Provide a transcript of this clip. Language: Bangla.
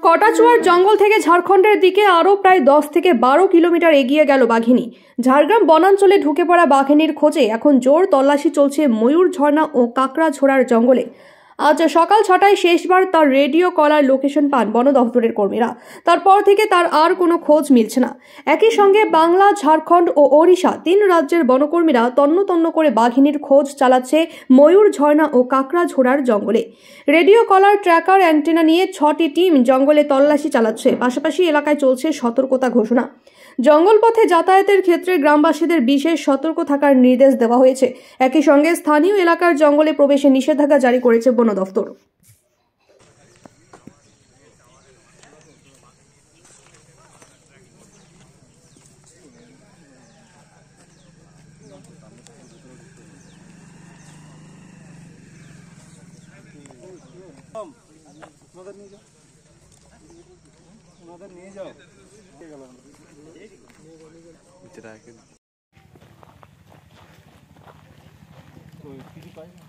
কটাচুয়ার জঙ্গল থেকে ঝাড়খণ্ডের দিকে আরও প্রায় 10 থেকে 12 কিলোমিটার এগিয়ে গেল বাঘিনী। ঝাড়গ্রাম বনাঞ্চলে ঢুকে পড়া বাঘিনীর খোঁজে এখন জোর তল্লাশি চলছে ময়ূর ঝর্ণা ও কাকড়াঝোড়ার জঙ্গলে। আজ সকাল 6টায় শেষবার তার রেডিও কলার লোকেশন পান বন দফতরের কর্মীরা। তারপর থেকে তার আর কোনো খোঁজ মিলছে না। একই সঙ্গে বাংলা, ঝাড়খণ্ড ও ওড়িশা 3 রাজ্যের বনকর্মীরা তন্ন তন্ন করে বাঘিনীর খোঁজ চালাচ্ছে ময়ূর ঝর্ণা ও কাকড়াঝোড়ার জঙ্গলে। রেডিও কলার, ট্র্যাকার, অ্যান্টেনা নিয়ে 6টি টিম জঙ্গলে তল্লাশি চালাচ্ছে। পাশাপাশি এলাকায় চলছে সতর্কতা ঘোষণা। জঙ্গল পথে যাতায়াতের ক্ষেত্রে গ্রামবাসীদের বিশেষ সতর্ক থাকার নির্দেশ দেওয়া হয়েছে। একই সঙ্গে স্থানীয় এলাকার জঙ্গলে প্রবেশে নিষেধাজ্ঞা জারি করেছে বন দফতর। নিয়ে যাও কিছু পাই না।